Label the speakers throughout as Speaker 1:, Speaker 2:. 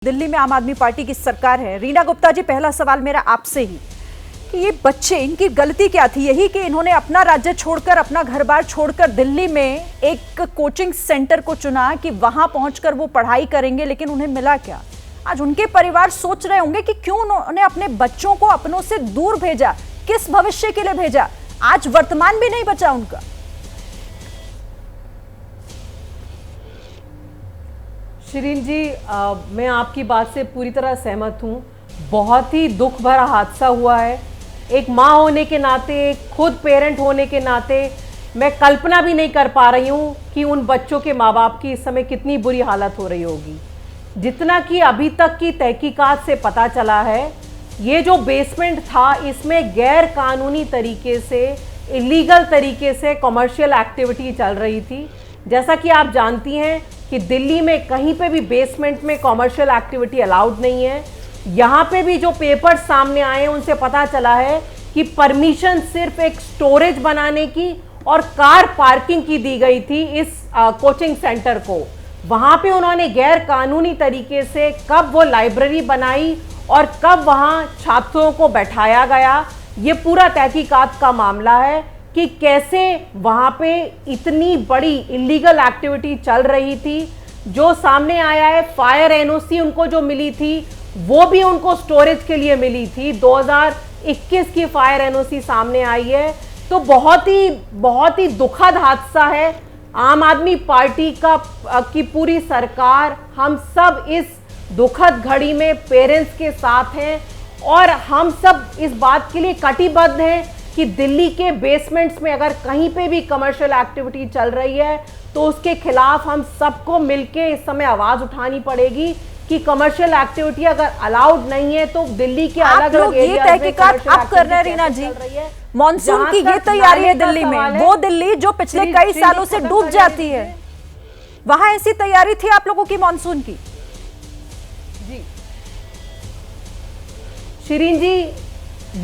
Speaker 1: दिल्ली में आम आदमी पार्टी की सरकार है। रीना गुप्ता जी, पहला सवाल मेरा आपसे ही कि ये बच्चे, इनकी गलती क्या थी? यही कि इन्होंने अपना राज्य छोड़कर, अपना घर बार छोड़कर दिल्ली में एक कोचिंग सेंटर को चुना कि वहां पहुंचकर वो पढ़ाई करेंगे, लेकिन उन्हें मिला क्या? आज उनके परिवार सोच रहे होंगे कि क्यों उन्होंने अपने बच्चों को अपनों से दूर भेजा, किस भविष्य के लिए भेजा? आज वर्तमान भी नहीं बचा उनका।
Speaker 2: शिरीन जी, मैं आपकी बात से पूरी तरह सहमत हूँ। बहुत ही दुख भरा हादसा हुआ है। एक माँ होने के नाते, खुद पेरेंट होने के नाते मैं कल्पना भी नहीं कर पा रही हूँ कि उन बच्चों के माँ बाप की इस समय कितनी बुरी हालत हो रही होगी। जितना कि अभी तक की तहकीकात से पता चला है, ये जो बेसमेंट था इसमें गैर कानूनी तरीके से, इलीगल तरीके से कमर्शियल एक्टिविटी चल रही थी। जैसा कि आप जानती हैं कि दिल्ली में कहीं पे भी बेसमेंट में कमर्शियल एक्टिविटी अलाउड नहीं है। यहाँ पे भी जो पेपर्स सामने आए हैं उनसे पता चला है कि परमिशन सिर्फ एक स्टोरेज बनाने की और कार पार्किंग की दी गई थी इस कोचिंग सेंटर को। वहाँ पे उन्होंने गैर कानूनी तरीके से कब वो लाइब्रेरी बनाई और कब वहाँ छात्रों को बैठाया गया, ये पूरा तहकीकात का मामला है कि कैसे वहाँ पे इतनी बड़ी इलीगल एक्टिविटी चल रही थी। जो सामने आया है, फायर एनओसी उनको जो मिली थी वो भी उनको स्टोरेज के लिए मिली थी। 2021 की फायर एनओसी सामने आई है। तो बहुत ही दुखद हादसा है। आम आदमी पार्टी की पूरी सरकार, हम सब इस दुखद घड़ी में पेरेंट्स के साथ हैं और हम सब इस बात के लिए कटिबद्ध हैं कि दिल्ली के बेसमेंट्स में अगर कहीं पे भी कमर्शियल एक्टिविटी चल रही है तो उसके खिलाफ हम सबको मिलके इस समय आवाज उठानी पड़ेगी कि कमर्शियल एक्टिविटी अगर अलाउड नहीं है तो दिल्ली के अलग अलग
Speaker 1: एरिया में तहकीकात आप कर रहे हैं रीना जी। मॉनसून की ये तैयारी है दिल्ली में, वो दिल्ली जो पिछले कई सालों से डूब जाती है, वहां ऐसी तैयारी थी आप लोगों की मॉनसून की?
Speaker 2: जी शिरीन जी,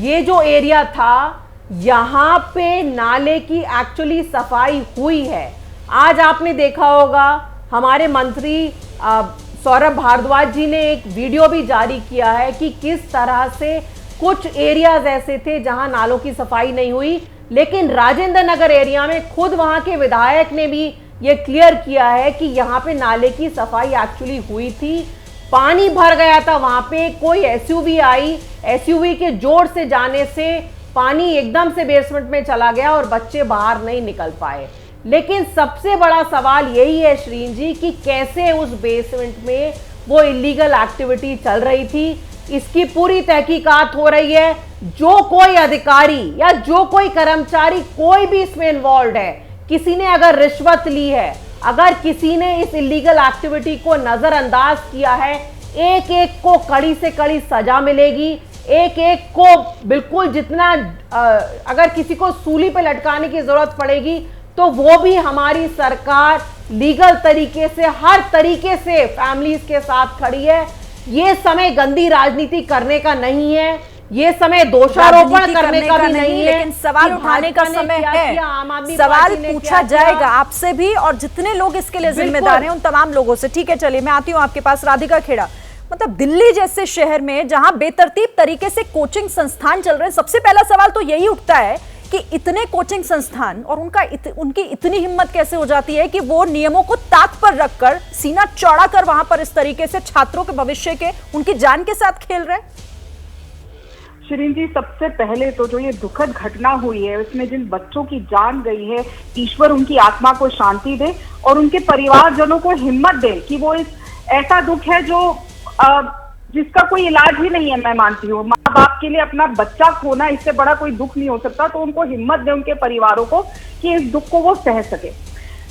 Speaker 2: ये जो एरिया था यहाँ पे नाले की एक्चुअली सफाई हुई है। आज आपने देखा होगा हमारे मंत्री सौरभ भारद्वाज जी ने एक वीडियो भी जारी किया है कि किस तरह से कुछ एरियाज ऐसे थे जहां नालों की सफाई नहीं हुई, लेकिन राजेंद्र नगर एरिया में खुद वहां के विधायक ने भी ये क्लियर किया है कि यहाँ पे नाले की सफाई एक्चुअली हुई थी। पानी भर गया था वहां पे, कोई एसयूवी आई, एसयूवी के जोर से जाने से पानी एकदम से बेसमेंट में चला गया और बच्चे बाहर नहीं निकल पाए। लेकिन सबसे बड़ा सवाल यही है श्रीन जी कि कैसे उस बेसमेंट में वो इलीगल एक्टिविटी चल रही थी। इसकी पूरी तहकीकात हो रही है। जो कोई अधिकारी या जो कोई कर्मचारी, कोई भी इसमें इन्वॉल्व है, किसी ने अगर रिश्वत ली है, अगर किसी ने इस इलीगल एक्टिविटी को नजरअंदाज किया है, एक एक को कड़ी से कड़ी सजा मिलेगी। एक एक को बिल्कुल जितना अगर किसी को सूली पे लटकाने की जरूरत पड़ेगी तो वो भी हमारी सरकार लीगल तरीके से, हर तरीके से फैमिलीज के साथ खड़ी है। ये समय गंदी राजनीति करने का नहीं है, ये समय दोषारोपण करने का भी नहीं है,
Speaker 1: लेकिन सवाल उठाने का समय है। सवाल पूछा जाएगा आपसे भी और जितने लोग इसके लिए जिम्मेदार हैं उन तमाम लोगों से। ठीक है, चलिए मैं आती हूं आपके पास। राधिका खेड़ा, मतलब दिल्ली जैसे शहर में जहां बेतरतीब तरीके से कोचिंग संस्थान चल रहे हैं, सबसे पहला सवाल तो यही उठता है कि इतने कोचिंग संस्थान और उनकी इतनी हिम्मत कैसे हो जाती है कि वो नियमों को ताक पर रखकर, सीना चौड़ा कर वहां पर इस तरीके से छात्रों के भविष्य के, उनकी जान के साथ खेल रहे हैं।
Speaker 3: शिरीन जी, सबसे पहले तो जो ये दुखद घटना हुई है उसमें जिन बच्चों की जान गई है, ईश्वर उनकी आत्मा को शांति दे और उनके परिवारजनों को हिम्मत दे कि वो ऐसा दुख है जो जिसका कोई इलाज ही नहीं है। मैं मानती हूँ माँ बाप के लिए अपना बच्चा खोना, इससे बड़ा कोई दुख नहीं हो सकता। तो उनको हिम्मत दे उनके परिवारों को कि इस दुख को वो सह सके।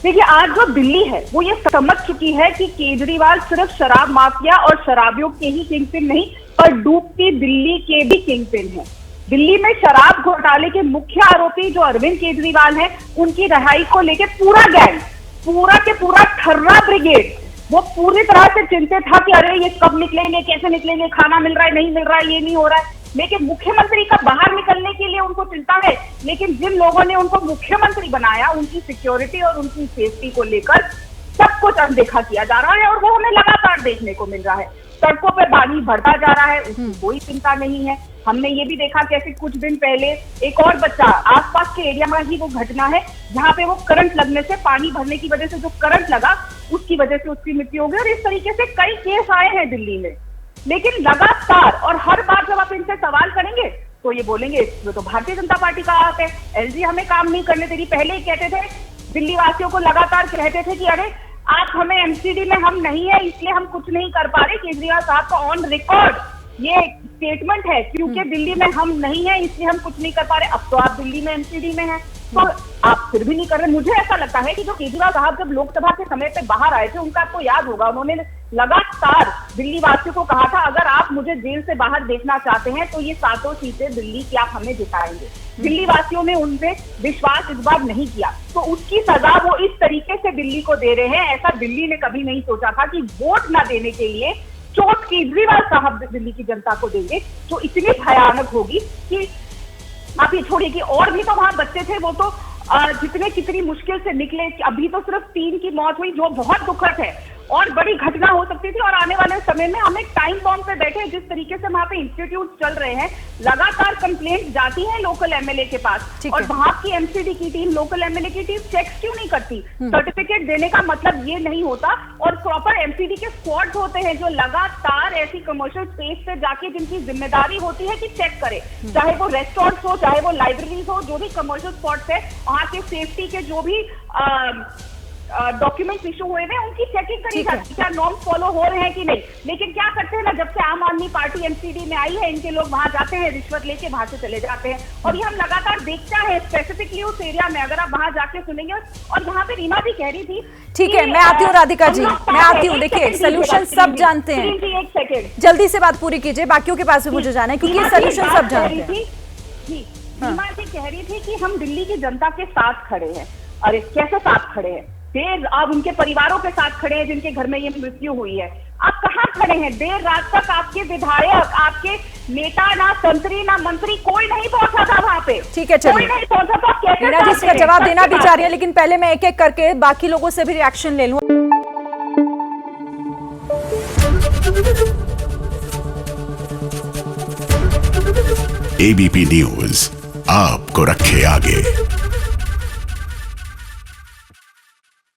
Speaker 3: देखिए, आज जो दिल्ली है वो ये समझ चुकी है कि केजरीवाल सिर्फ शराब माफिया और शराबियों के ही किंगपिन नहीं, पर डूबती दिल्ली के भी किंगपिन है। दिल्ली में शराब घोटाले के मुख्य आरोपी जो अरविंद केजरीवाल है, उनकी रिहाई को लेकर पूरा गैंग, पूरा के पूरा ठर्रा ब्रिगेड वो पूरी तरह से चिंतित था कि अरे ये कब निकलेंगे, कैसे निकलेंगे, खाना मिल रहा है, नहीं मिल रहा है, ये नहीं हो रहा है। लेकिन मुख्यमंत्री का बाहर निकलने के लिए उनको चिंता है, लेकिन जिन लोगों ने उनको मुख्यमंत्री बनाया उनकी सिक्योरिटी और उनकी सेफ्टी को लेकर सब कुछ अनदेखा किया जा रहा है और वो हमें लगातार देखने को मिल रहा है। सड़कों पे पानी भरता जा रहा है, उसकी कोई चिंता नहीं है। हमने ये भी देखा कैसे कुछ दिन पहले एक और बच्चा, आसपास के एरिया में ही वो घटना है जहाँ पे वो करंट लगने से, पानी भरने की वजह से जो करंट लगा उसकी वजह से उसकी मृत्यु हो गई। और इस तरीके से कई केस आए हैं दिल्ली में। लेकिन लगातार और हर बार जब आप इनसे सवाल करेंगे तो ये बोलेंगे वो तो भारतीय जनता पार्टी का हाथ है, एलजी हमें काम नहीं करने दे रही। पहले ही कहते थे, दिल्ली वासियों को लगातार कहते थे कि अरे आप हमें एमसीडी में हम नहीं है इसलिए हम कुछ नहीं कर पा रहे। केजरीवाल साहब का ऑन रिकॉर्ड ये स्टेटमेंट है, क्योंकि दिल्ली में हम नहीं है इसलिए हम कुछ नहीं कर पा रहे। अब तो आप दिल्ली में एमसीडी में हैं तो आप फिर भी नहीं कर रहे। मुझे ऐसा लगता है कि जो केजरीवाल साहब जब लोकसभा के समय पे बाहर आए थे, उनका आपको याद होगा, उन्होंने लगातार दिल्ली वासियों को कहा था अगर आप मुझे जेल से बाहर देखना चाहते हैं तो ये 7 सीटें दिल्ली की आप हमें जिताएंगे। दिल्ली वासियों ने उनसे विश्वास इस बार नहीं किया, तो उसकी सजा वो इस तरीके से दिल्ली को दे रहे हैं। ऐसा दिल्ली ने कभी नहीं सोचा था कि वोट ना देने के लिए चोट केजरीवाल साहब दिल्ली की जनता को देंगे, जो इतनी भयानक होगी कि आप ये छोड़िए कि और भी तो वहां बच्चे थे, वो तो कितनी मुश्किल से निकले। अभी तो सिर्फ 3 की मौत हुई, जो बहुत दुखद है और बड़ी घटना हो सकती थी। और आने वाले समय में हम एक टाइम बॉम्ब पे बैठे हैं। जिस तरीके से वहां पे इंस्टीट्यूट चल रहे हैं, लगातार कंप्लेंट जाती है लोकल एमएलए के पास, और वहां की एमसीडी की टीम, लोकल एमएलए की टीम चेक्स क्यों नहीं करती? सर्टिफिकेट देने का मतलब ये नहीं होता। और प्रॉपर एमसीडी के स्क्वाड्स होते हैं जो लगातार ऐसी कमर्शियल स्पेस पे जाके, जिनकी जिम्मेदारी होती है कि चेक करे, चाहे वो रेस्टोरेंट्स हो, चाहे वो लाइब्रेरीज हो, जो भी कमर्शियल स्पॉट्स है, वहां के सेफ्टी के जो भी डॉक्यूमेंट्स इशू हुए हैं उनकी चेकिंग करी जाती है, क्या नॉर्म्स फॉलो हो रहे हैं कि नहीं। लेकिन क्या करते हैं ना, जब से आम आदमी पार्टी एमसीडी में आई है, इनके लोग वहां जाते हैं, रिश्वत लेके वहां से चले जाते हैं। और ये हम लगातार देखते हैं स्पेसिफिकली उस एरिया में। अगर आप वहां जाके सुनेंगे, और यहाँ पे रीमा भी कह रही थी,
Speaker 1: ठीक है, मैं आती हूँ राधिका जी, मैं आती हूँ। देखिए सोल्यूशन सब जानते हैं,
Speaker 3: एक सेकेंड
Speaker 1: जल्दी से बात पूरी कीजिए, बाकियों के पास भी मुझे जाना है क्योंकि ये सोल्यूशन सब जानते हैं।
Speaker 3: रीमा जी कह रही थी कि हम दिल्ली की जनता के साथ खड़े हैं। अरे कैसे साथ खड़े हैं? देर आप उनके परिवारों के साथ खड़े हैं जिनके घर में ये मृत्यु हुई है। आप कहाँ खड़े हैं? देर रात तक आपके विधायक, आपके नेता, ना संतरी ना मंत्री, कोई नहीं पहुंचा था वहां पे।
Speaker 1: ठीक है, चलिए,
Speaker 3: कोई नहीं पहुंचा था।
Speaker 1: मीना जी इसका जवाब देना भी चाह रही है, लेकिन पहले मैं एक एक करके बाकी लोगों से भी रिएक्शन ले लूं।
Speaker 4: एबीपी न्यूज आपको रखे आगे।